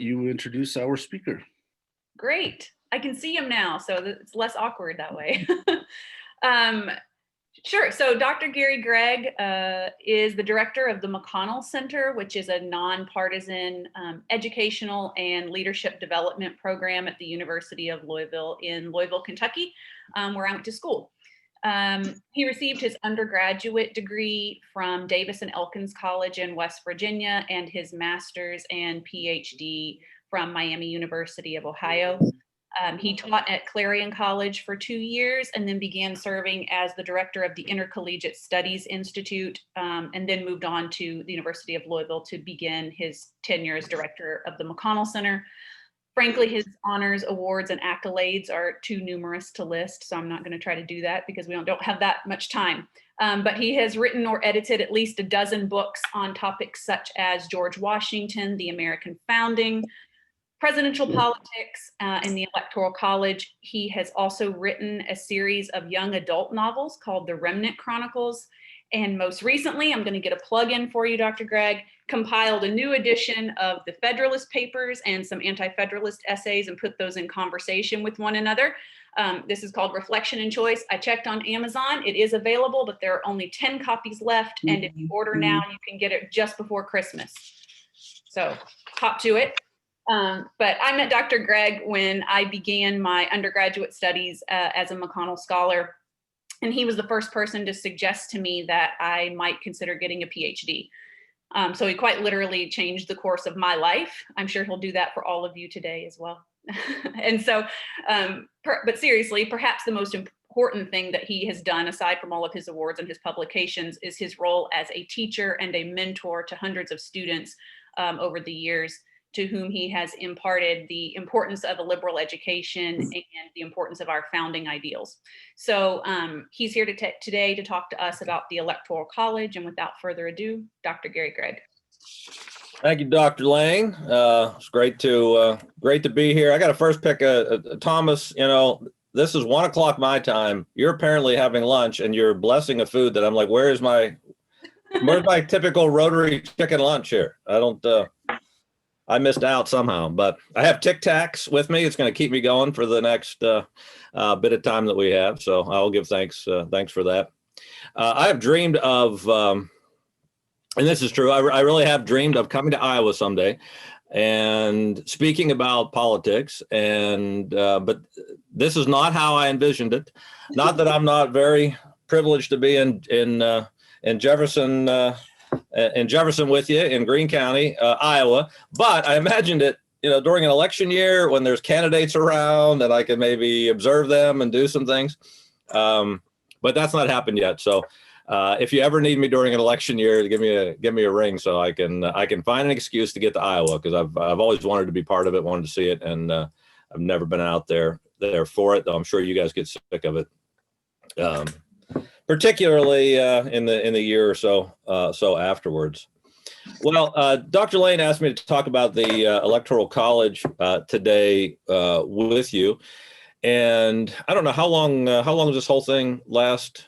you introduce our speaker. Great. I can see him now, so it's less awkward that way. Sure. So Dr. Gregg is the director of the McConnell Center, which is a nonpartisan educational and leadership development program at the University of Louisville in Louisville, Kentucky, where I went to school. He received his undergraduate degree from Davis and Elkins College in West Virginia and his master's and PhD from Miami University of Ohio. He taught at Clarion College for 2 years and then began serving as the director of the Intercollegiate Studies Institute, and then moved on to the University of Louisville to begin his tenure as director of the McConnell Center. Frankly, his honors, awards, and accolades are too numerous to list, so I'm not going to try to do that because we don't have that much time. But he has written or edited at least a dozen books on topics such as George Washington, the American founding, presidential politics, and the Electoral College. He has also written a series of young adult novels called The Remnant Chronicles. And most recently, I'm going to get a plug in for you, Dr. Gregg, compiled a new edition of the Federalist Papers and some anti-Federalist essays and put those in conversation with one another. This is called Reflection and Choice. I checked on Amazon. It is available, but there are only 10 copies left. And if you order now, you can get it just before Christmas. So hop to it. But I met Dr. Gregg when I began my undergraduate studies as a McConnell scholar. And he was the first person to suggest to me that I might consider getting a PhD. So he quite literally changed the course of my life. I'm sure he'll do that for all of you today as well. And so, but seriously, perhaps the most important thing that he has done, aside from all of his awards and his publications, is his role as a teacher and a mentor to hundreds of students over the years, to whom he has imparted the importance of a liberal education and the importance of our founding ideals. So he's here today to talk to us about the Electoral College. And without further ado, Dr. Gregg. Thank you, Dr. Lane. It's great to be here. I got to first pick Thomas. You know, this is 1 o'clock my time. You're apparently having lunch, and you're blessing a food that I'm like, where's my typical Rotary chicken lunch here? I missed out somehow, but I have Tic Tacs with me. It's going to keep me going for the next bit of time that we have. So I'll give thanks for that. I have dreamed of, and this is true, I really have dreamed of coming to Iowa someday and speaking about politics. And but this is not how I envisioned it. Not that I'm not very privileged to be in Jefferson. In Jefferson with you in Greene County, Iowa. But I imagined it, during an election year when there's candidates around and I can maybe observe them and do some things. But that's not happened yet. So if you ever need me during an election year, give me a ring so I can find an excuse to get to Iowa, because I've always wanted to be part of it, wanted to see it, and I've never been out there for it, though I'm sure you guys get sick of it. Particularly in the year or so afterwards. Well, Dr. Lane asked me to talk about the Electoral College today with you, and I don't know how long does this whole thing last?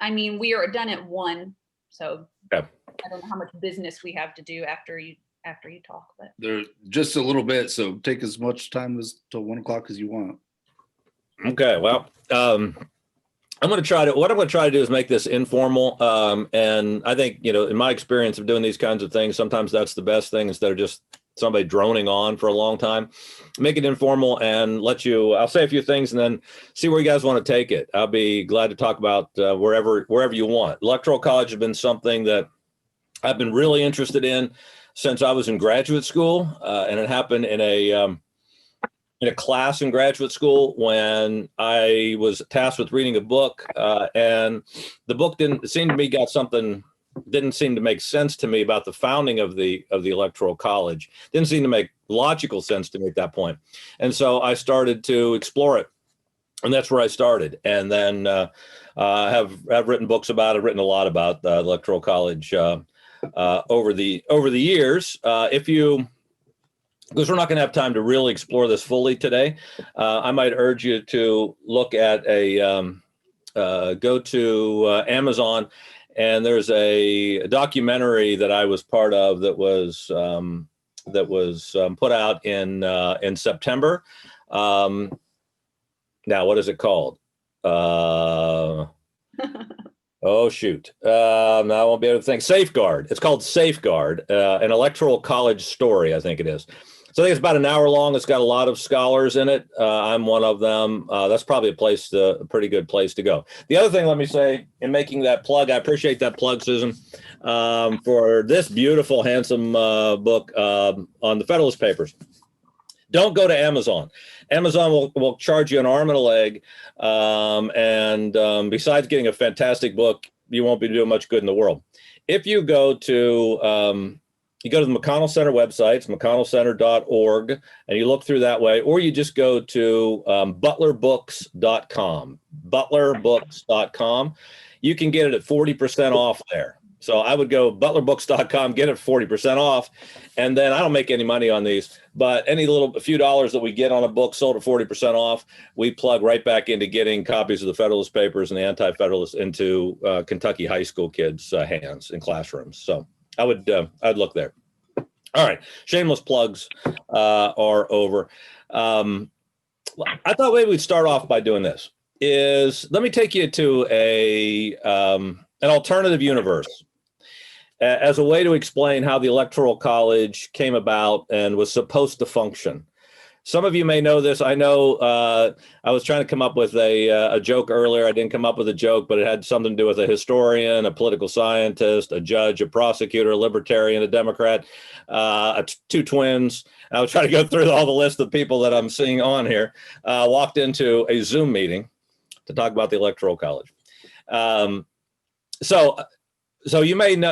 I mean, we are done at 1, so okay. I don't know how much business we have to do after you talk, but There's just a little bit, so take as much time as till 1 o'clock as you want. Okay, well. What I'm going to try to do is make this informal. And I think, in my experience of doing these kinds of things, sometimes that's the best thing instead of just somebody droning on for a long time. Make it informal and I'll say a few things and then see where you guys want to take it. I'll be glad to talk about wherever you want. Electoral College has been something that I've been really interested in since I was in graduate school. And it happened in a class in graduate school when I was tasked with reading a book, and the book didn't seem to make sense to me about the founding of the Electoral College. Didn't seem to make logical sense to me at that point. And so I started to explore it, and that's where I started. And then have written books about it, written a lot about the Electoral College over the years. Because we're not going to have time to really explore this fully today, I might urge you to look at go to Amazon, and there's a documentary that I was part of that was put out in September. Now, what is it called? Oh, shoot. Now I won't be able to think. Safeguard. It's called Safeguard, an Electoral College story, I think it is. So I think it's about an hour long. It's got a lot of scholars in it. I'm one of them. That's probably a pretty good place to go. The other thing, let me say, in making that plug, I appreciate that plug, Susan, for this beautiful, handsome book on the Federalist Papers. Don't go to Amazon. Amazon will charge you an arm and a leg. Besides getting a fantastic book, you won't be doing much good in the world. If you go to the McConnell Center website, it's mcconnellcenter.org, and you look through that way, or you just go to butlerbooks.com, butlerbooks.com. You can get it at 40% off there. So I would go butlerbooks.com, get it 40% off. And then I don't make any money on these, but a few dollars that we get on a book sold at 40% off, we plug right back into getting copies of the Federalist Papers and the Anti-Federalists into Kentucky high school kids' hands in classrooms. So I'd look there. All right. Shameless plugs are over. I thought maybe we'd start off by doing this. Let me take you to an alternative universe as a way to explain how the Electoral College came about and was supposed to function. Some of you may know this. I know I was trying to come up with a joke earlier. I didn't come up with a joke, but it had something to do with a historian, a political scientist, a judge, a prosecutor, a libertarian, a Democrat, two twins. I was trying to go through all the list of people that I'm seeing on here. Walked into a Zoom meeting to talk about the Electoral College. So you may know,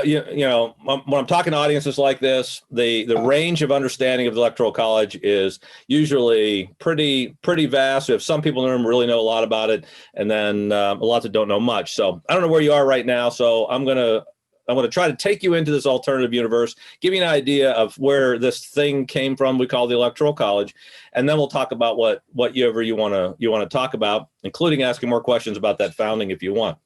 when I'm talking to audiences like this, the range of understanding of the Electoral College is usually pretty vast. We have some people in the room really know a lot about it, and then lots that don't know much. So I don't know where you are right now. So I'm gonna try to take you into this alternative universe, give you an idea of where this thing came from. We call the Electoral College, and then we'll talk about whatever you want to talk about, including asking more questions about that founding if you want.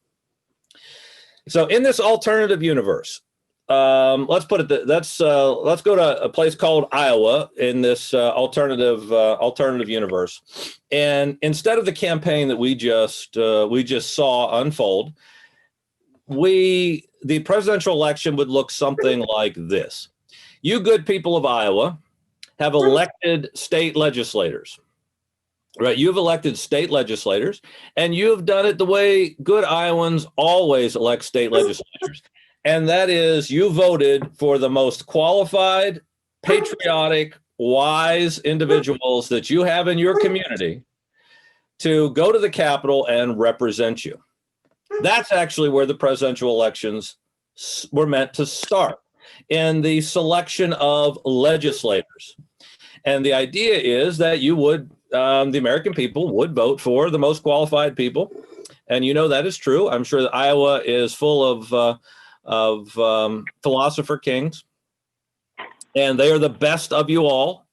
So in this alternative universe, let's go to a place called Iowa in this alternative universe. And instead of the campaign that we just saw unfold, the presidential election would look something like this. You good people of Iowa have elected state legislators. Right, you've elected state legislators, and you've done it the way good Iowans always elect state legislators. And that is, you voted for the most qualified, patriotic, wise individuals that you have in your community to go to the Capitol and represent you. That's actually where the presidential elections were meant to start, in the selection of legislators. And the idea is that the American people would vote for the most qualified people. And that is true. I'm sure that Iowa is full of philosopher kings, and they are the best of you all.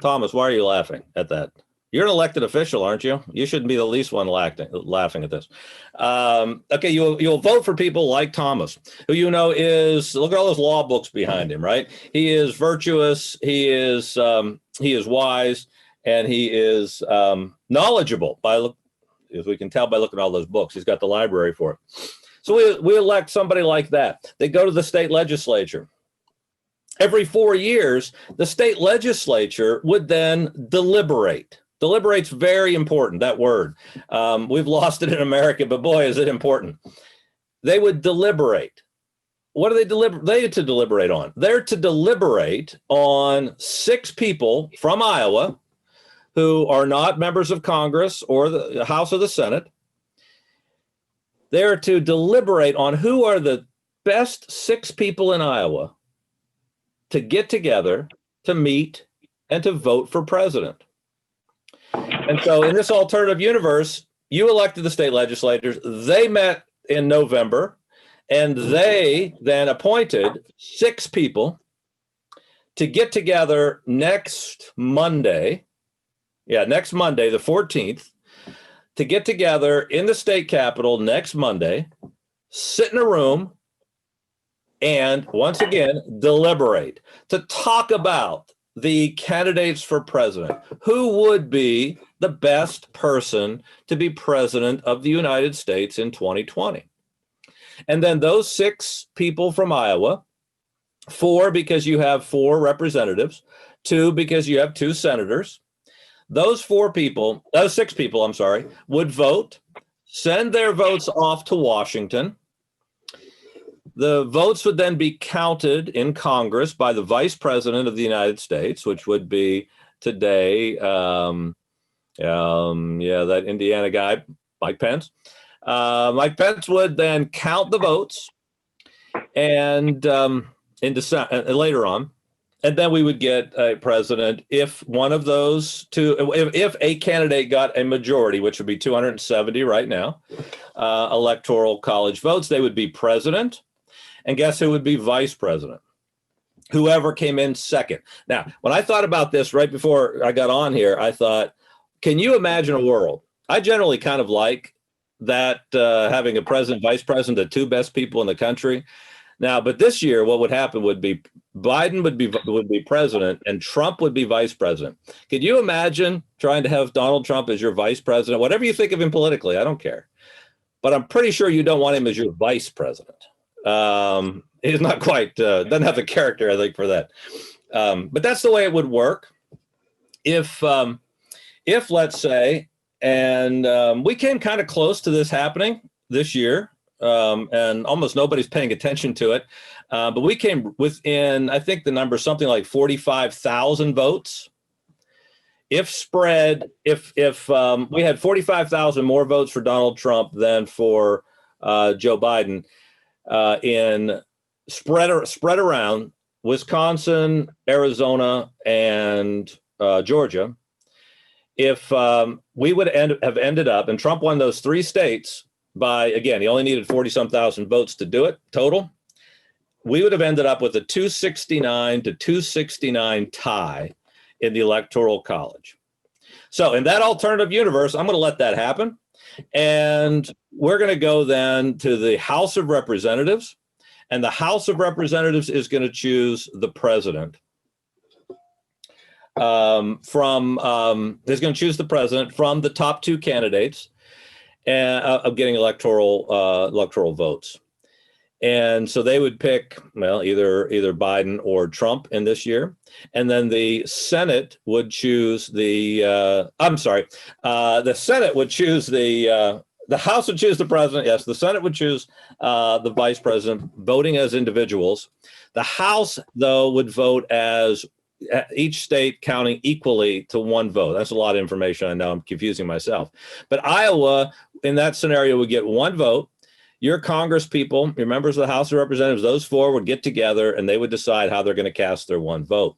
Thomas, why are you laughing at that? You're an elected official, aren't you? You shouldn't be the least one laughing at this. Okay, you'll vote for people like Thomas, who is, look at all those law books behind him, right? He is virtuous, he is wise, and he is knowledgeable, as we can tell by looking at all those books. He's got the library for it. So we elect somebody like that. They go to the state legislature. Every 4 years, the state legislature would then deliberate. Deliberate's very important, that word. We've lost it in America, but boy, is it important. They would deliberate. What are they to deliberate on? They're to deliberate on 6 people from Iowa who are not members of Congress or the House or the Senate. They're to deliberate on who are the best 6 people in Iowa to get together, to meet, and to vote for president. And so in this alternative universe, you elected the state legislators. They met in November, and they then appointed 6 people to get together next Monday, the 14th, to get together in the state capitol next Monday, sit in a room, and once again, deliberate to talk about the candidates for president. Who would be the best person to be president of the United States in 2020? And then those 6 people from Iowa, 4 because you have 4 representatives, 2 because you have 2 senators. Those 6 people, I'm sorry, would vote, send their votes off to Washington. The votes would then be counted in Congress by the Vice President of the United States, which would be today, that Indiana guy, Mike Pence. Mike Pence would then count the votes and in December, later on, and then we would get a president if one of those two, if a candidate got a majority, which would be 270 right now, electoral college votes, they would be president. And guess who would be vice president? Whoever came in second. Now, when I thought about this right before I got on here, I thought, can you imagine a world? I generally kind of like that, having a president, vice president, the 2 best people in the country. Now, but this year, what would happen would be Biden would be president and Trump would be vice president. Could you imagine trying to have Donald Trump as your vice president? Whatever you think of him politically, I don't care. But I'm pretty sure you don't want him as your vice president. He's not quite, doesn't have the character, I think, for that. But that's the way it would work. If let's say, and we came kind of close to this happening this year, and almost nobody's paying attention to it. But we came within, I think the number is something like 45,000 votes. If we had 45,000 more votes for Donald Trump than for Joe Biden, in spread around Wisconsin, Arizona, and Georgia, if we would have ended up, and Trump won those 3 states by, again, he only needed 40-some thousand votes to do it total, we would have ended up with a 269 to 269 tie in the Electoral College. So in that alternative universe, I'm going to let that happen. And we're going to go then to the House of Representatives, and the House of Representatives is going to choose the president. Is going to choose the president from the top 2 candidates of getting electoral votes. And so they would pick, well, either Biden or Trump in this year. And then the Senate would choose the Senate would choose the House would choose the president. Yes, the Senate would choose the vice president, voting as individuals. The House, though, would vote as each state counting equally to 1 vote. That's a lot of information. I know I'm confusing myself. But Iowa, in that scenario, would get 1 vote. Your Congress people, your members of the House of Representatives, those 4 would get together and they would decide how they're going to cast their 1 vote.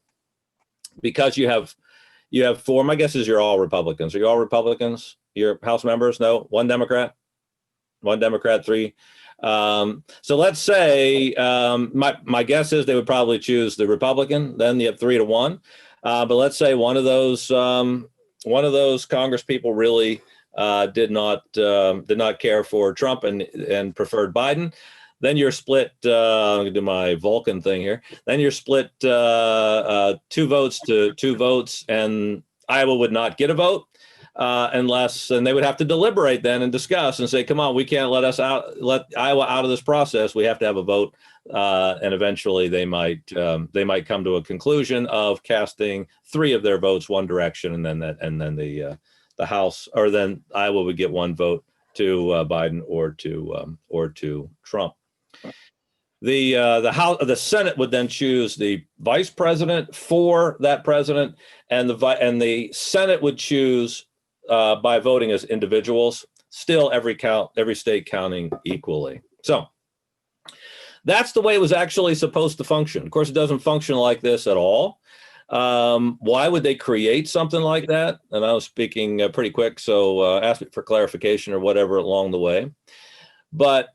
Because you have 4, my guess is you're all Republicans. Are you all Republicans? Your House members? No? 1 Democrat? 1 Democrat, 3. So let's say my guess is they would probably choose the Republican. Then you have 3-1. But let's say one of those Congress people really did not care for Trump and preferred Biden. Then you're split. I'm gonna do my Vulcan thing here. Then you're split 2 votes to 2 votes, and Iowa would not get a vote unless, and they would have to deliberate then and discuss and say, "Come on, we can't let Iowa out of this process. We have to have a vote." And eventually, they might come to a conclusion of casting 3 of their votes one direction, and then the House, or then Iowa would get 1 vote to Biden or to Trump. The Senate would then choose the vice president for that president, and the Senate would choose by voting as individuals. Still, every state counting equally. So that's the way it was actually supposed to function. Of course, it doesn't function like this at all. Why would they create something like that? And I was speaking pretty quick, so ask me for clarification or whatever along the way. But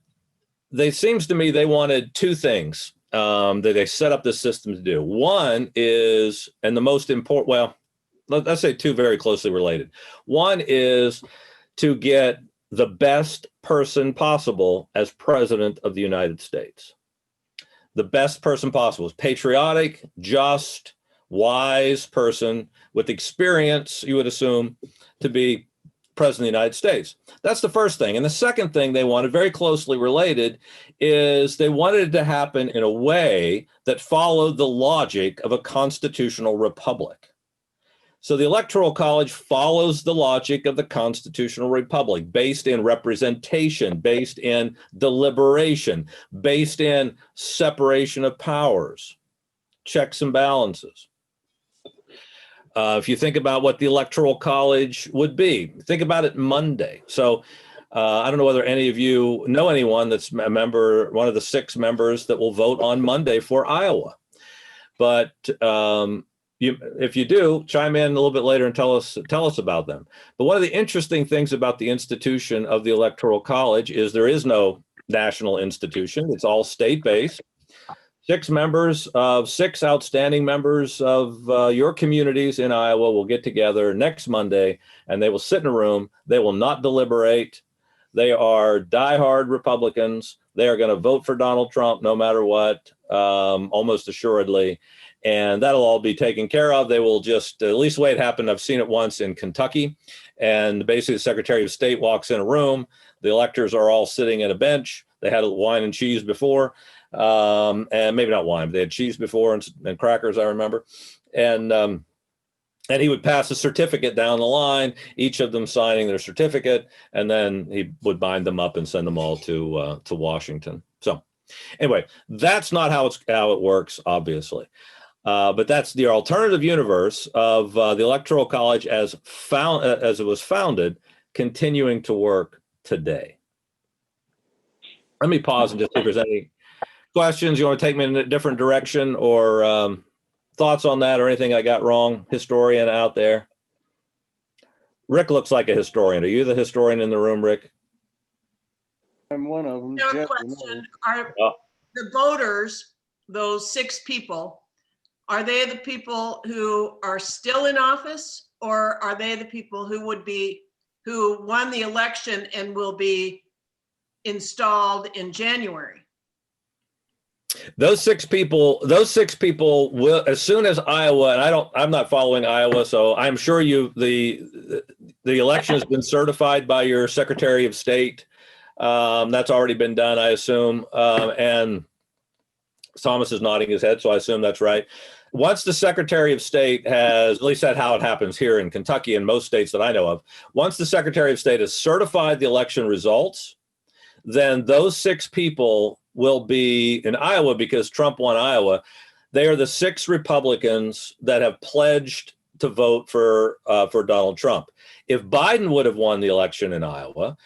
seems to me they wanted 2 things that they set up this system to do. One is, and the most important, well, let's say 2 very closely related. One is to get the best person possible as president of the United States. the best person possible, patriotic, just, wise person with experience, you would assume, to be president of the United States. That's the first thing. And the second thing they wanted, very closely related, is they wanted it to happen in a way that followed the logic of a constitutional republic. So the Electoral College follows the logic of the constitutional republic, based in representation, based in deliberation, based in separation of powers, checks and balances. If you think about what the Electoral College would be, think about it Monday. So I don't know whether any of you know anyone that's a member, one of the 6 members that will vote on Monday for Iowa. But if you do, chime in a little bit later and tell us about them. But one of the interesting things about the institution of the Electoral College is there is no national institution. It's all state-based. 6 outstanding members of your communities in Iowa will get together next Monday, and they will sit in a room. They will not deliberate. They are diehard Republicans. They are going to vote for Donald Trump no matter what, almost assuredly. And that'll all be taken care of. They will just, at least the way it happened, I've seen it once in Kentucky. And basically the Secretary of State walks in a room. The electors are all sitting at a bench. They had wine and cheese before. And maybe not wine, but they had cheese before and crackers, I remember. And he would pass a certificate down the line, each of them signing their certificate, and then he would bind them up and send them all to Washington. So anyway, that's not how it works, obviously. But that's the alternative universe of the Electoral College as it was founded, continuing to work today. Let me pause and just see if there's any questions. You want to take me in a different direction, or thoughts on that, or anything I got wrong? Historian out there. Rick looks like a historian. Are you the historian in the room, Rick? I'm one of them. No Jeff, question. Are the voters, those 6 people, are they the people who are still in office, or are they the people who won the election and will be installed in January? Those six people will, as soon as Iowa, and I'm not following Iowa, so I'm sure the election has been certified by your Secretary of State. That's already been done, I assume. And Thomas is nodding his head, so I assume that's right. Once the Secretary of State has, at least that's how it happens here in Kentucky and most states that I know of, once the Secretary of State has certified the election results, then those 6 people will be in Iowa, because Trump won Iowa. They are the 6 Republicans that have pledged to vote for Donald Trump. If Biden would have won the election in Iowa,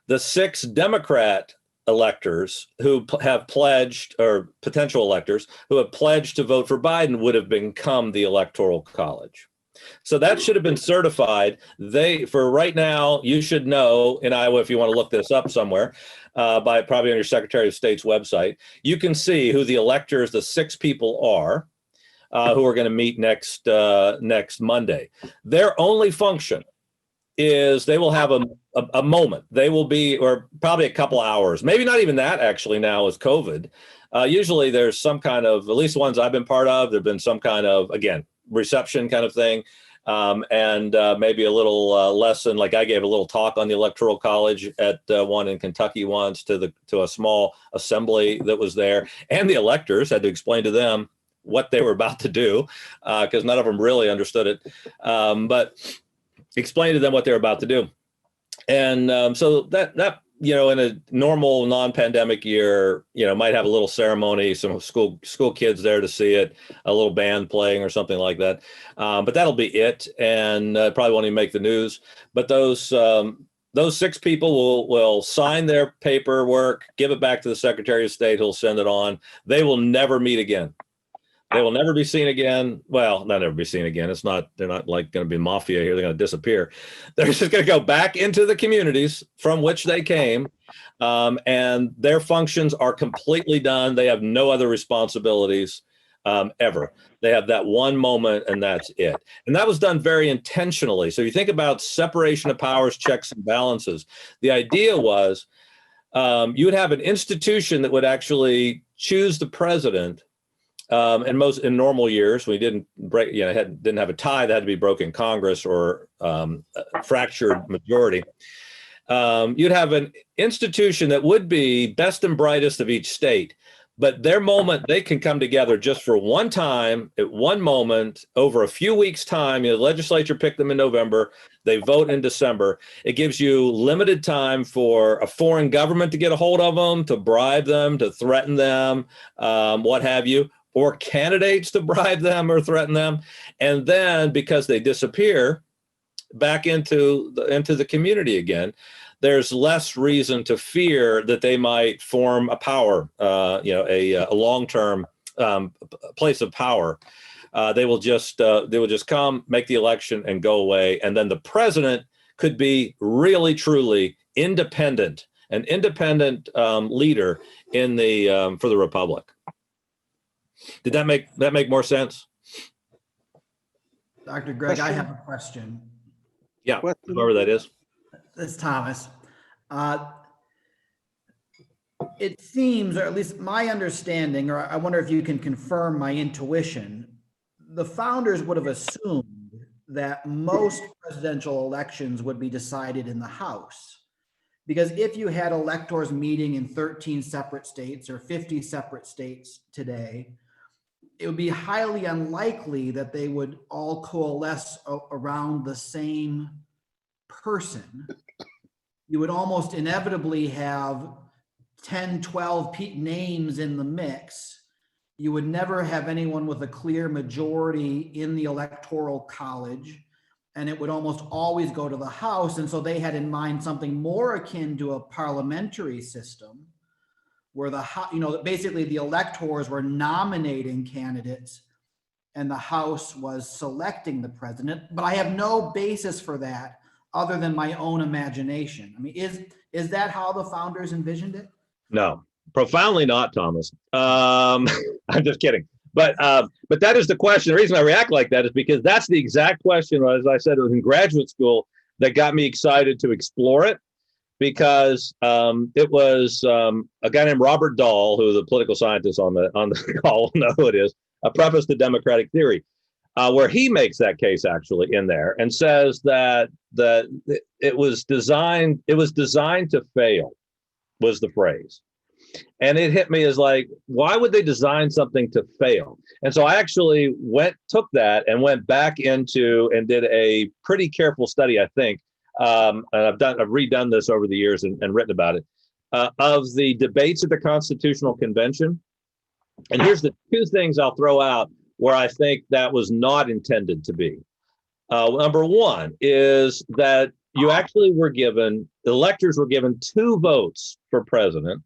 the 6 Democrat electors who have pledged, or potential electors who have pledged to vote for Biden, would have become the Electoral College. So that should have been certified. For right now, you should know in Iowa, if you want to look this up somewhere, by probably on your Secretary of State's website, you can see who the electors, the 6 people are, who are going to meet next Monday. Their only function is they will have a moment. They will be, or probably a couple hours, maybe not even that actually now with COVID. Usually there's some kind of, at least the ones I've been part of, there've been some kind of, again, reception kind of thing. And maybe a little lesson, like I gave a little talk on the Electoral College at one in Kentucky once to a small assembly that was there. And the electors had to explain to them what they were about to do, because none of them really understood it. But explain to them what they're about to do. And so that in a normal non-pandemic year, might have a little ceremony, some school kids there to see it, a little band playing or something like that. But that'll be it, and probably won't even make the news. But those 6 people will sign their paperwork, give it back to the Secretary of State, who'll send it on. They will never meet again. They will never be seen again. Well, not never be seen again. They're not like going to be mafia here. They're going to disappear. They're just going to go back into the communities from which they came. And their functions are completely done. They have no other responsibilities ever. They have that one moment and that's it. And that was done very intentionally. So you think about separation of powers, checks and balances. The idea was you would have an institution that would actually choose the president. In normal years, we didn't didn't have a tie that had to be broken Congress or a fractured majority. You'd have an institution that would be best and brightest of each state, but their moment, they can come together just for one time at one moment over a few weeks' time. The legislature picked them in November. They vote in December. It gives you limited time for a foreign government to get a hold of them, to bribe them, to threaten them, what have you, or candidates to bribe them or threaten them. And then because they disappear back into the community again, there's less reason to fear that they might form a power, a long-term place of power. They will just come, make the election, and go away. And then the president could be really, truly independent, an independent leader in the for the republic. Did that make more sense? Dr. Gregg, I have a question. Yeah, Question? whoever that is. This is Thomas. It seems, or at least my understanding, or I wonder if you can confirm my intuition, the founders would have assumed that most presidential elections would be decided in the House. Because if you had electors meeting in 13 separate states or 50 separate states today, it would be highly unlikely that they would all coalesce around the same person. You would almost inevitably have 10, 12 names in the mix. You would never have anyone with a clear majority in the Electoral College, and it would almost always go to the House. And so they had in mind something more akin to a parliamentary system, where basically the electors were nominating candidates and the House was selecting the president. But I have no basis for that other than my own imagination. I mean, is that how the founders envisioned it? No, profoundly not, Thomas. I'm just kidding. But that is the question. The reason I react like that is because that's the exact question, as I said, it was in graduate school that got me excited to explore it. Because it was a guy named Robert Dahl, who the political scientist on the call will know who it is, a preface to democratic theory, where he makes that case actually in there and says that it was designed to fail, was the phrase. And it hit me as like, why would they design something to fail? And so I actually took that and went back into and did a pretty careful study, I think. And I've redone this over the years and written about it, of the debates at the Constitutional Convention. And here's the two things I'll throw out where I think that was not intended to be. Number one is that you actually the electors were given 2 votes for president,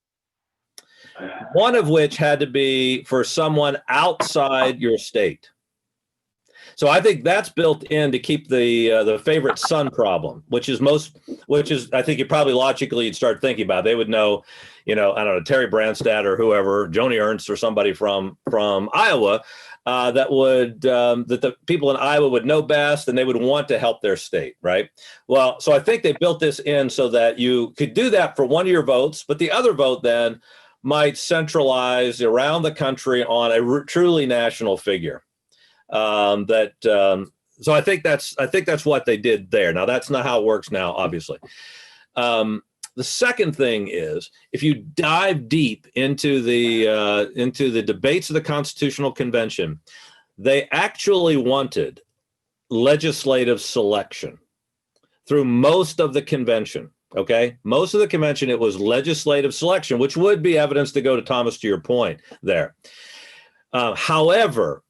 one of which had to be for someone outside your state. So I think that's built in to keep the favorite son problem, which is I think you probably logically you'd start thinking about. They would know, I don't know, Terry Branstad or whoever, Joni Ernst or somebody from Iowa, that the people in Iowa would know best and they would want to help their state, right? Well, so I think they built this in so that you could do that for one of your votes, but the other vote then might centralize around the country on a truly national figure. So I think that's what they did there. Now that's not how it works now, obviously. The second thing is, if you dive deep into the debates of the Constitutional Convention, they actually wanted legislative selection through most of the convention. Okay, most of the convention, it was legislative selection, which would be evidence to go to Thomas, to your point there. However,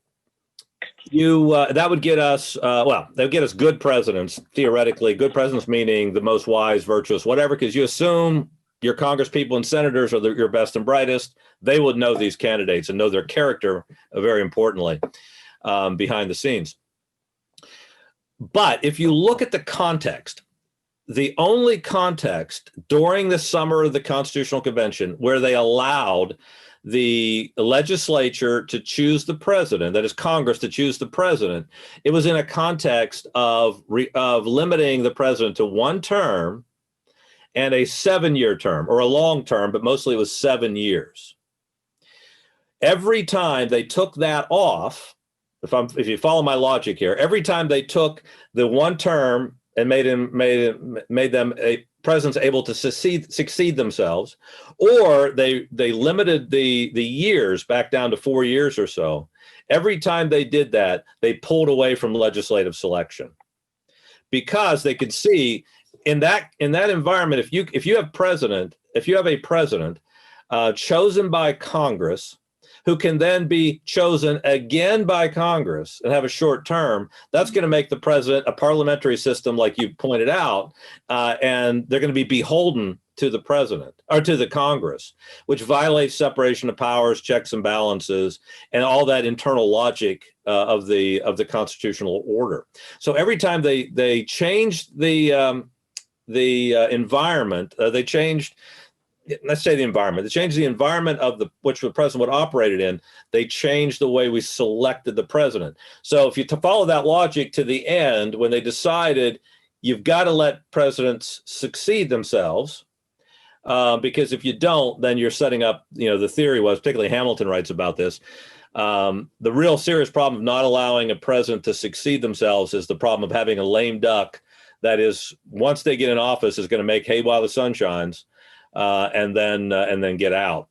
that would get us, that would get us good presidents, theoretically, good presidents meaning the most wise, virtuous, whatever, because you assume your Congress people and senators are your best and brightest. They would know these candidates and know their character, very importantly, behind the scenes. But if you look at the context, the only context during the summer of the Constitutional Convention where they allowed the legislature to choose the president, that is Congress to choose the president, it was in a context of limiting the president to 1 term and a 7-year term, or a long term, but mostly it was 7 years. every time they took that off, if you follow my logic here, every time they took the one term and made them a presidents able to succeed themselves, or they limited the years back down to 4 years or so. Every time they did that, they pulled away from legislative selection, because they could see in that environment, if you have a president chosen by Congress, who can then be chosen again by Congress and have a short term, that's going to make the president a parliamentary system, like you pointed out, and they're going to be beholden to the president or to the Congress, which violates separation of powers, checks and balances, and all that internal logic of the constitutional order. So every time they changed the environment, they changed. Let's say the environment. They changed the environment of which the president would operate it in. They changed the way we selected the president. So if you follow that logic to the end, when they decided you've got to let presidents succeed themselves, because if you don't, then you're setting up. The theory was, particularly Hamilton writes about this. The real serious problem of not allowing a president to succeed themselves is the problem of having a lame duck that is, once they get in office, is going to make hay while the sun shines. And then get out.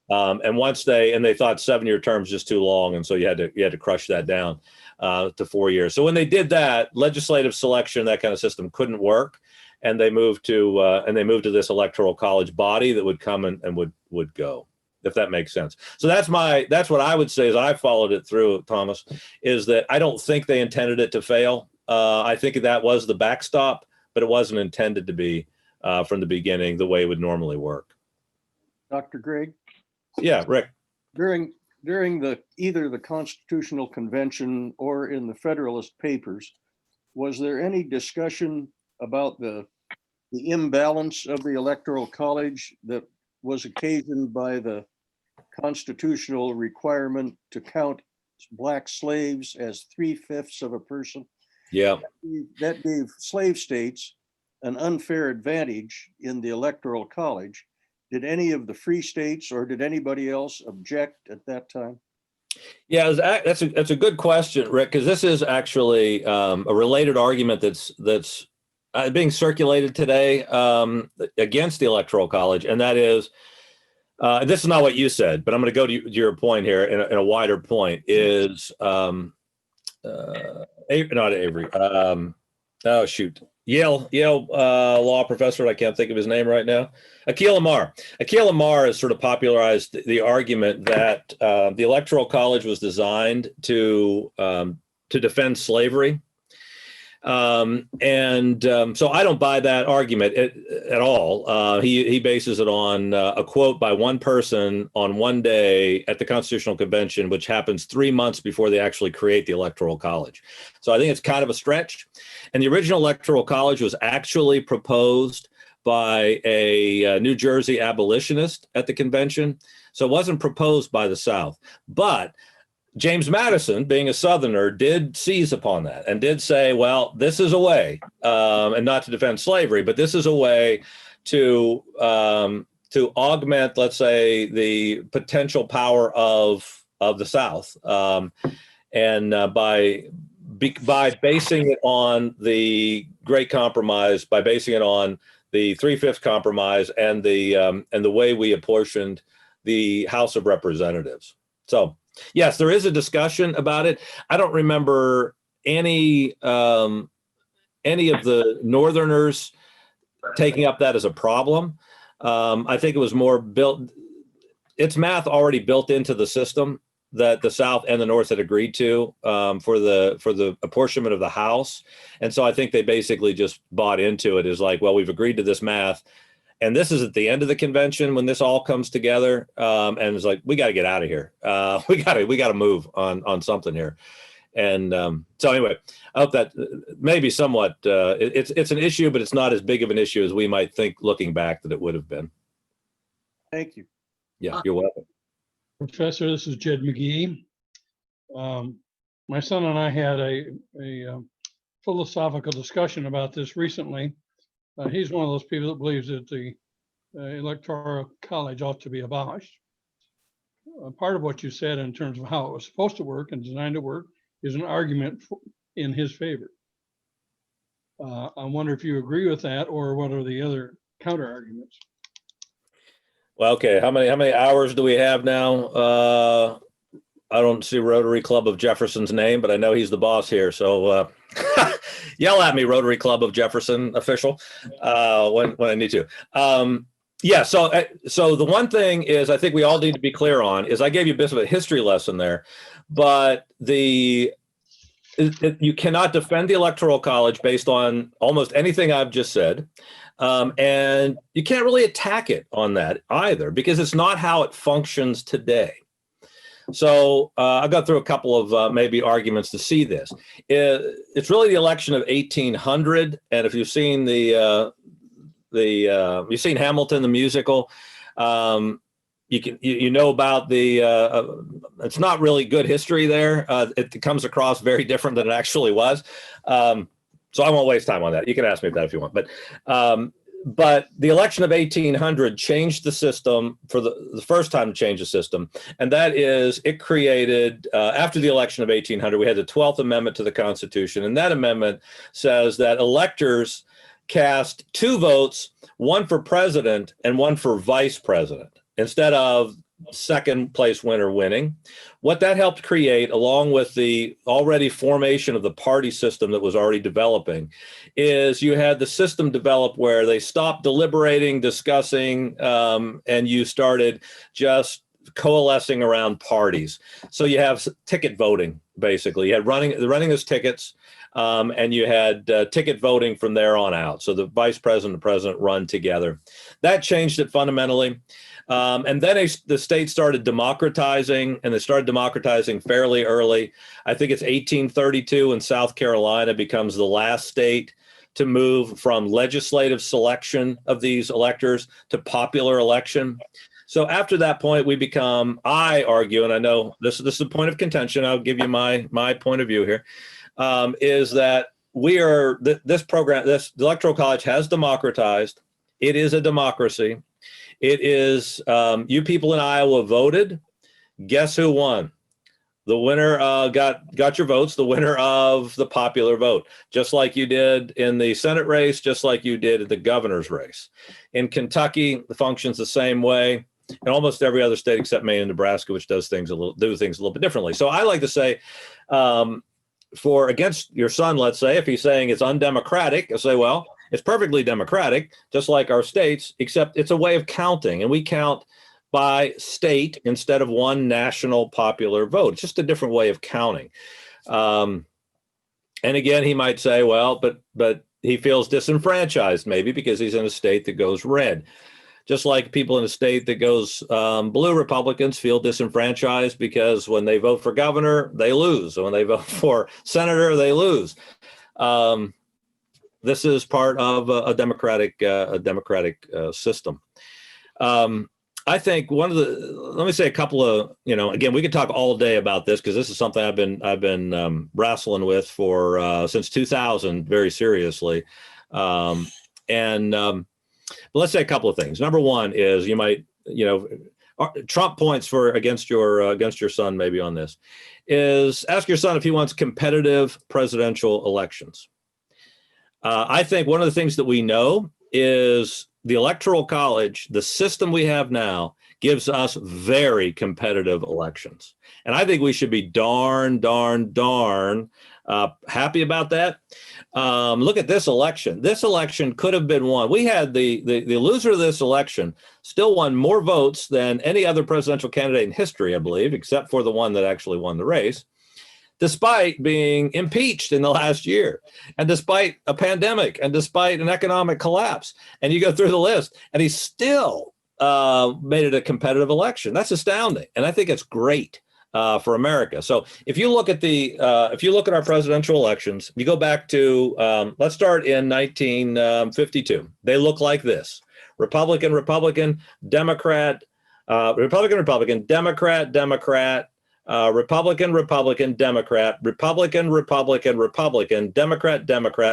And they thought 7-year terms just too long, and so you had to crush that down to 4 years. So when they did that, legislative selection, that kind of system couldn't work, and they moved to this electoral college body that would come and would go, if that makes sense. So that's what I would say, as I followed it through, Thomas, is that I don't think they intended it to fail. I think that was the backstop, but it wasn't intended to be. From the beginning, the way it would normally work. Dr. Gregg, Yeah, Rick. during either the Constitutional Convention or in the Federalist Papers, was there any discussion about the imbalance of the Electoral College that was occasioned by the constitutional requirement to count Black slaves as 3/5 of a person? Yeah. That gave slave states an unfair advantage in the Electoral College. Did any of the free states or did anybody else object at that time? Yeah, that's a good question, Rick, because this is actually a related argument that's being circulated today against the Electoral College, and that is, this is not what you said, but I'm going to go to your point here in a wider point, is not Avery. Oh, shoot. Yale law professor, I can't think of his name right now, Akhil Amar. Akhil Amar has sort of popularized the argument that the Electoral College was designed to defend slavery. So I don't buy that argument at all. He bases it on a quote by one person on one day at the Constitutional Convention, which happens 3 months before they actually create the Electoral College. So I think it's kind of a stretch. And the original Electoral College was actually proposed by a New Jersey abolitionist at the convention. So it wasn't proposed by the South. But James Madison, being a Southerner, did seize upon that and did say, well, this is a way, and not to defend slavery, but this is a way to augment, let's say, the potential power of the South, and by basing it on the Great Compromise, by basing it on the 3/5 Compromise, and the way we apportioned the House of Representatives. So yes, there is a discussion about it. I don't remember any of the Northerners taking up that as a problem. I think it was more built. It's math already built into the system that the South and the North had agreed to for the apportionment of the House, and so I think they basically just bought into it as like, well, we've agreed to this math. And this is at the end of the convention when this all comes together, and it's like, we got to get out of here. We got to move on something here. And so anyway, I hope that maybe somewhat it's an issue, but it's not as big of an issue as we might think looking back that it would have been. Thank you. Yeah, you're welcome. Professor, this is Jed McGee. My son and I had a philosophical discussion about this recently. He's one of those people that believes that the Electoral College ought to be abolished. part of what you said in terms of how it was supposed to work and designed to work is an argument in his favor. I wonder if you agree with that, or what are the other counter arguments? Well, okay. How many hours do we have now? I don't see Rotary Club of Jefferson's name, but I know he's the boss here. So yell at me, Rotary Club of Jefferson official, when I need to. Yeah. So the one thing is, I think we all need to be clear on is I gave you a bit of a history lesson there, but you cannot defend the Electoral College based on almost anything I've just said. And you can't really attack it on that either, because it's not how it functions today. So I've got through a couple of maybe arguments to see this. It's really the election of 1800, and if you've seen you've seen Hamilton the musical, you know about it's not really good history there. It comes across very different than it actually was. So I won't waste time on that. You can ask me that if you want. But the election of 1800 changed the system for the first time to change the system. And that is, it created, after the election of 1800, we had the 12th Amendment to the Constitution. And that amendment says that electors cast 2 votes, one for president and one for vice president, instead of second place winner winning. What that helped create, along with the already formation of the party system that was already developing, is you had the system develop where they stopped deliberating, discussing, and you started just coalescing around parties. So you have ticket voting, basically. You had running as tickets, and you had ticket voting from there on out. So the vice president and the president run together. That changed it fundamentally. And then the state started democratizing, and they started democratizing fairly early. I think it's 1832, and South Carolina becomes the last state to move from legislative selection of these electors to popular election. So after that point, we become, I argue, and I know this is a point of contention, I'll give you my point of view here, is that the Electoral College has democratized. It is a democracy. It is, you people in Iowa voted. Guess who won? The winner got your votes, the winner of the popular vote, just like you did in the Senate race, just like you did in the governor's race. In Kentucky, the function's the same way. In almost every other state except Maine and Nebraska, which do things a little bit differently. So I like to say, against your son, let's say, if he's saying it's undemocratic, I say, well, it's perfectly democratic, just like our states, except it's a way of counting, and we count by state instead of one national popular vote. It's just a different way of counting. And again, he might say, well, but he feels disenfranchised, maybe because he's in a state that goes red. Just like people in a state that goes blue, Republicans feel disenfranchised because when they vote for governor, they lose. And when they vote for senator, they lose. This is part of a democratic system. I think let me say a couple of, again, we could talk all day about this because this is something I've been wrestling with since 2000 very seriously. But let's say a couple of things. Number one is Trump points against your son maybe on this is ask your son if he wants competitive presidential elections. I think one of the things that we know is the Electoral College, the system we have now, gives us very competitive elections. And I think we should be darn happy about that. Look at this election. This election could have been won. We had the loser of this election still won more votes than any other presidential candidate in history, I believe, except for the one that actually won the race, despite being impeached in the last year, and despite a pandemic, and despite an economic collapse. And you go through the list, and he still made it a competitive election. That's astounding. And I think it's great for America. So if you look at our presidential elections, you go back to, let's start in 1952. They look like this: Republican, Democrat, Republican, Democrat, Democrat, Republican, Democrat, Republican, Democrat,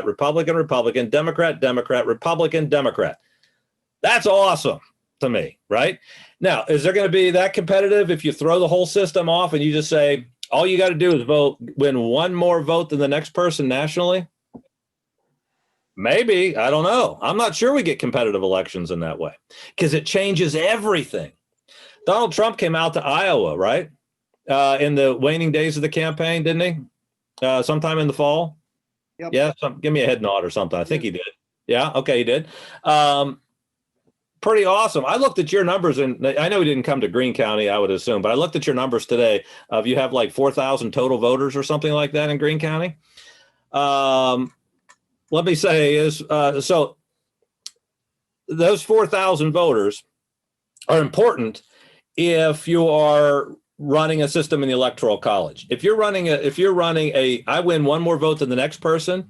Republican, Democrat, Democrat, Republican, Democrat. That's awesome. to me, right? Now, is there going to be that competitive if you throw the whole system off and you just say, all you got to do is win one more vote than the next person nationally? Maybe. I don't know. I'm not sure we get competitive elections in that way because it changes everything. Donald Trump came out to Iowa, right? In the waning days of the campaign, didn't he? Sometime in the fall. Yep. Yeah. Give me a head nod or something. I think he did. Yeah. Okay. He did. Pretty awesome. I looked at your numbers, and I know he didn't come to Greene County, I would assume, but I looked at your numbers today. You have like 4,000 total voters or something like that in Greene County. Let me say so those 4,000 voters are important if you are running a system in the Electoral College. If you're running I win one more vote than the next person,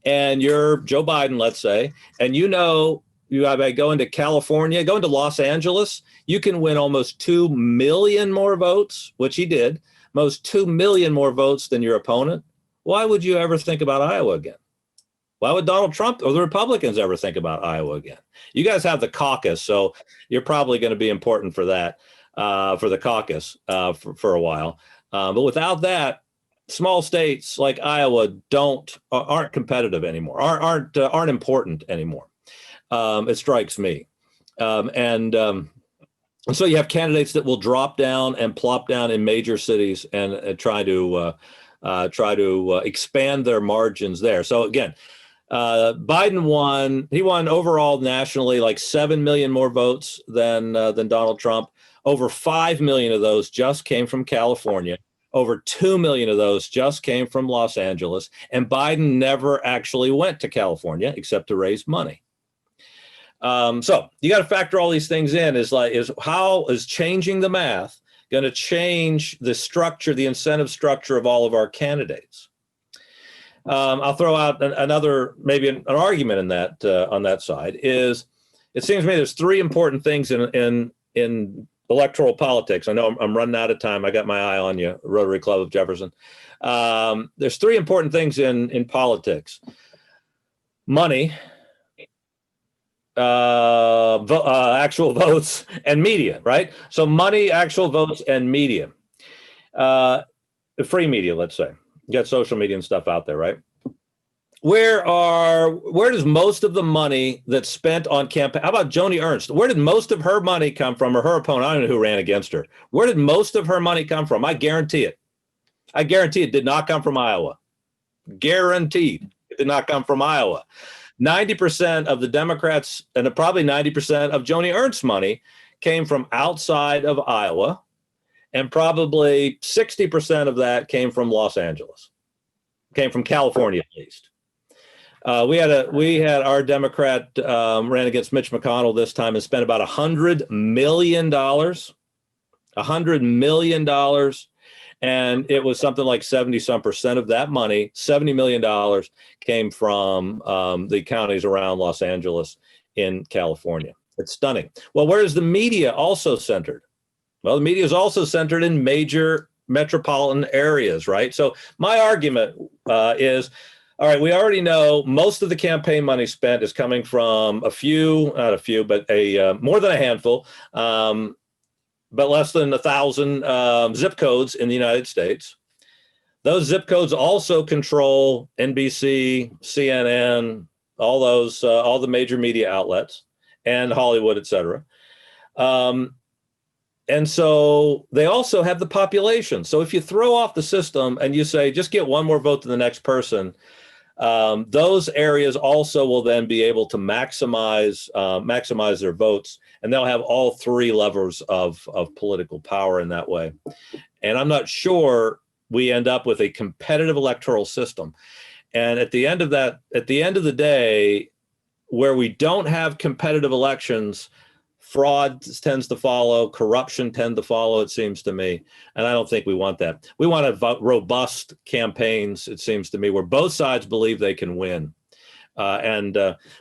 and you're Joe Biden, let's say, and you by going to California, going to Los Angeles, you can win almost 2 million more votes, which he did, most 2 million more votes than your opponent. Why would you ever think about Iowa again? Why would Donald Trump or the Republicans ever think about Iowa again? You guys have the caucus, so you're probably going to be important for that, for the caucus for a while. But without that, small states like Iowa aren't competitive anymore, aren't important anymore. It strikes me, and so you have candidates that will drop down and plop down in major cities and try to expand their margins there. So again, Biden won. He won overall nationally like 7 million more votes than Donald Trump. Over 5 million of those just came from California. Over 2 million of those just came from Los Angeles. And Biden never actually went to California except to raise money. So you got to factor all these things in. Is how is changing the math going to change the structure, the incentive structure of all of our candidates? I'll throw out another, maybe an argument in that on that side. Is it seems to me there's three important things in electoral politics. I know I'm running out of time. I got my eye on you, Rotary Club of Jefferson. There's three important things in politics: money, actual votes, and media. Right. So money, actual votes, and media. Free media, let's say. You got social media and stuff out there, right? Where does most of the money that's spent on campaign? How about Joni Ernst? Where did most of her money come from, or her opponent? I don't know who ran against her. Where did most of her money come from? I guarantee it. I guarantee it did not come from Iowa. Guaranteed, it did not come from Iowa. 90% of the Democrats and probably 90% of Joni Ernst's money came from outside of Iowa. And probably 60% of that came from Los Angeles, came from California at least. We had our Democrat ran against Mitch McConnell this time and spent about $100 million, $100 million. And it was something like 70% of that money, $70 million, came from the counties around Los Angeles in California. It's stunning. Well, where is the media also centered? Well, the media is also centered in major metropolitan areas, right? So my argument is, all right, we already know most of the campaign money spent is coming from not a few, but more than a handful, but less than 1,000 zip codes in the United States. Those zip codes also control NBC, CNN, all the major media outlets, and Hollywood, et cetera. And so they also have the population. So if you throw off the system and you say, just get one more vote than the next person, those areas also will then be able to maximize their votes, and they'll have all three levers of political power in that way. And I'm not sure we end up with a competitive electoral system. And at the end of the day, where we don't have competitive elections, fraud tends to follow, corruption tends to follow, it seems to me. And I don't think we want that. We want robust campaigns, it seems to me, where both sides believe they can win. And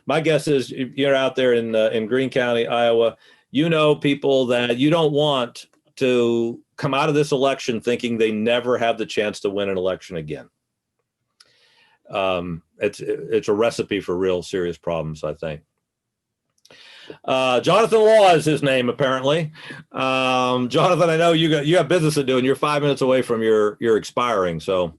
my guess is you're out there in Greene County, Iowa, you know people that you don't want to come out of this election thinking they never have the chance to win an election again. It's a recipe for real serious problems, I think. Jonathan Law is his name, apparently. Jonathan, I know you have business to do, and you're 5 minutes away from your expiring. So,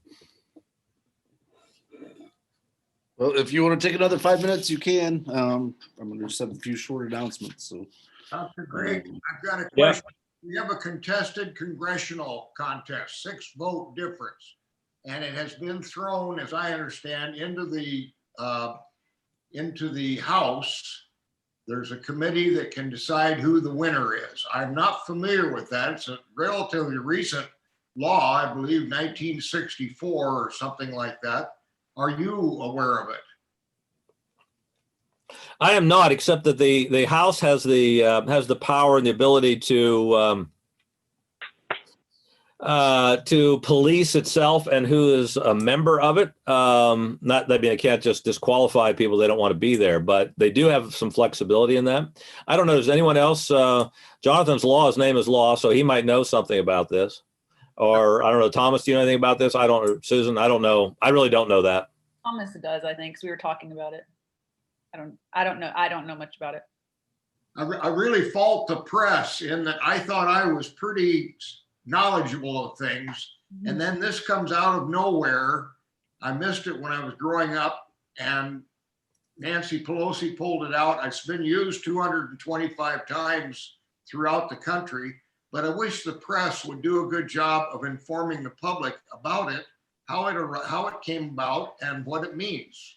Well, if you want to take another 5 minutes, you can. I'm going to just have a few short announcements. So, Dr. Gregg, I've got a Yeah. question. We have a contested congressional contest, 6-vote difference. And it has been thrown, as I understand, into the House. There's a committee that can decide who the winner is. I'm not familiar with that. It's a relatively recent law, I believe 1964 or something like that. Are you aware of it? I am not, except that the House has the power and the ability to police itself and who is a member of it. Not that, I mean, it can't just disqualify people they don't want to be there, but they do have some flexibility in that. I don't know. Does anyone else? Jonathan's Law, his name is Law, so he might know something about this. Or I don't know, Thomas, do you know anything about this? I don't, Susan, I don't know. I really don't know that. Thomas does, I think, because we were talking about it. I don't know. I don't know much about it. I really fault the press in that I thought I was pretty knowledgeable of things. And then this comes out of nowhere. I missed it when I was growing up, and Nancy Pelosi pulled it out. It's been used 225 times throughout the country, but I wish the press would do a good job of informing the public about it, how it came about, and what it means.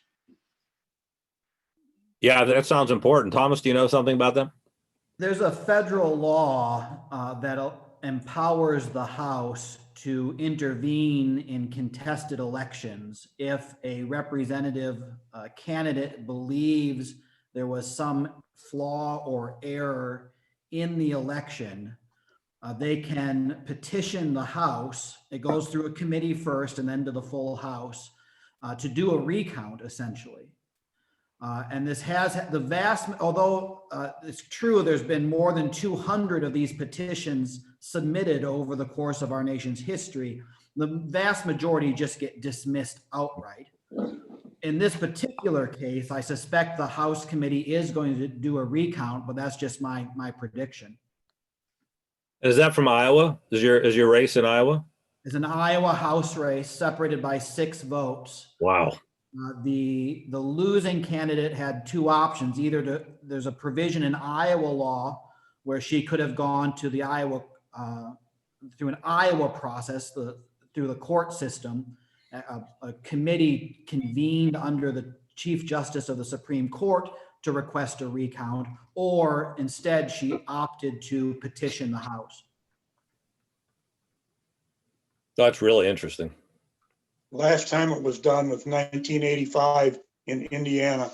Yeah, that sounds important. Thomas, do you know something about that? There's a federal law that empowers the House to intervene in contested elections if a representative candidate believes there was some flaw or error in the election. They can petition the House. It goes through a committee first and then to the full House to do a recount, essentially. And this has the vast, although it's true, there's been more than 200 of these petitions submitted over the course of our nation's history. The vast majority just get dismissed outright. In this particular case, I suspect the House committee is going to do a recount, but that's just my prediction. Is that from Iowa? Is your race in Iowa? It's an Iowa House race separated by 6 votes. Wow. The losing candidate had 2 options. Either there's a provision in Iowa law where she could have gone to the Iowa through an Iowa process, through the court system. A committee convened under the Chief Justice of the Supreme Court to request a recount, or instead she opted to petition the House. That's really interesting. Last time it was done was 1985 in Indiana.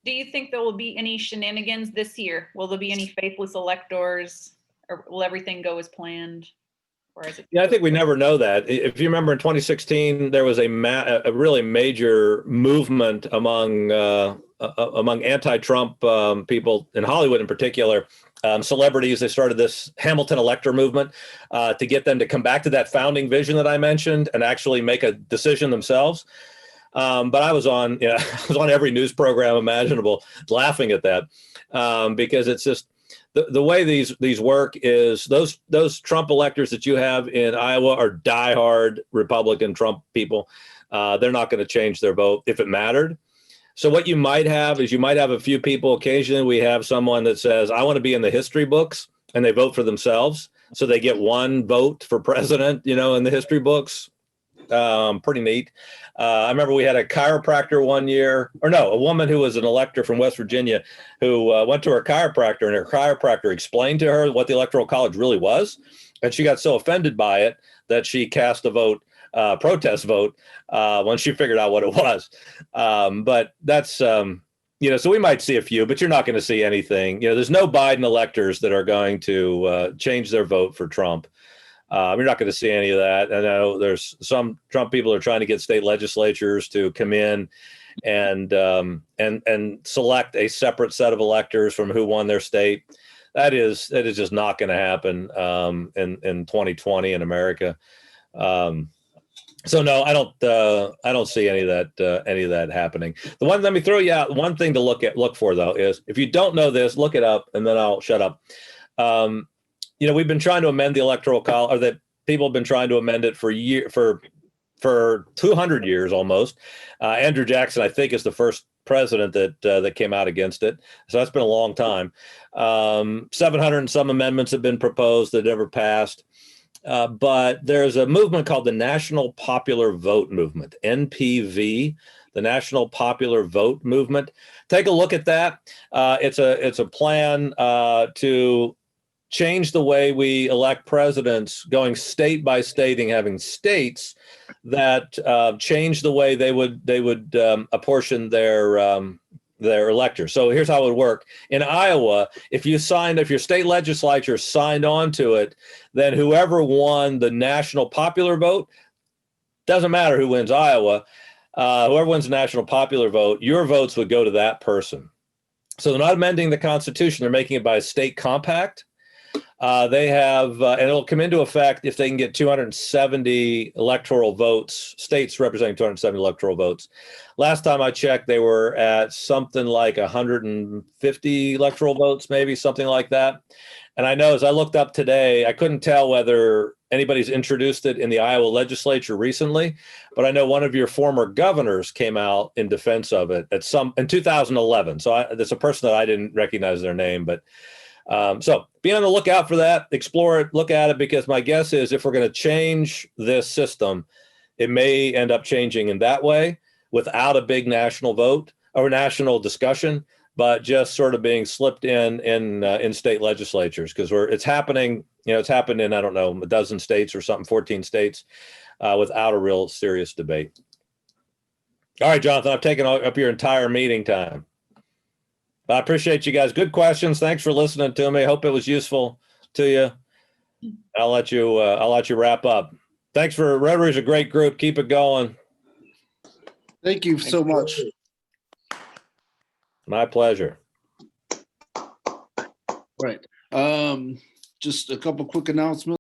Do you think there will be any shenanigans this year? Will there be any faithless electors, or will everything go as planned? Or is it? Yeah, I think we never know that. If you remember in 2016, there was a really major movement among anti-Trump people in Hollywood in particular, celebrities. They started this Hamilton elector movement to get them to come back to that founding vision that I mentioned and actually make a decision themselves. But I was on every news program imaginable laughing at that because it's just the way these work is those Trump electors that you have in Iowa are diehard Republican Trump people. They're not going to change their vote if it mattered. So what you might have is a few people. Occasionally we have someone that says, I want to be in the history books, and they vote for themselves. So they get 1 vote for president, in the history books. Pretty neat. I remember we had a chiropractor one year, a woman who was an elector from West Virginia who went to her chiropractor, and her chiropractor explained to her what the Electoral College really was. And she got so offended by it that she cast a protest vote when she figured out what it was. But that's, so we might see a few, but you're not going to see anything. There's no Biden electors that are going to change their vote for Trump. You're not going to see any of that. I know there's some Trump people are trying to get state legislatures to come in and select a separate set of electors from who won their state. That is just not going to happen in 2020 in America. So no, I don't see any of that happening. Let me throw you out one thing to look for though is if you don't know this, look it up, and then I'll shut up. We've been trying to amend the Electoral College, or that people have been trying to amend it for 200 years almost. Andrew Jackson, I think, is the first president that came out against it. So that's been a long time. 700 and some amendments have been proposed that never passed. But there's a movement called the National Popular Vote Movement, NPV, the National Popular Vote Movement. Take a look at that. It's a plan to change the way we elect presidents, going state by state and having states that change the way they would apportion their electors. So here's how it would work. In Iowa, if your state legislature signed on to it, then whoever won the national popular vote, doesn't matter who wins Iowa, whoever wins the national popular vote, your votes would go to that person. So they're not amending the Constitution, they're making it by a state compact. They have, and it'll come into effect if they can get 270 electoral votes, states representing 270 electoral votes. Last time I checked, they were at something like 150 electoral votes, maybe something like that. And I know as I looked up today, I couldn't tell whether anybody's introduced it in the Iowa legislature recently, but I know one of your former governors came out in defense of it in 2011. So there's a person that I didn't recognize their name, but so be on the lookout for that, explore it, look at it, because my guess is if we're going to change this system, it may end up changing in that way without a big national vote or national discussion, but just sort of being slipped in state legislatures, because it's happening, it's happened in, I don't know, a dozen states or something, 14 states without a real serious debate. All right, Jonathan, I've taken up your entire meeting time. I appreciate you guys. Good questions. Thanks for listening to me. Hope it was useful to you. I'll let you wrap up. Thanks for Rotary's a great group. Keep it going. Thank you so much. My pleasure. Right. Just a couple quick announcements.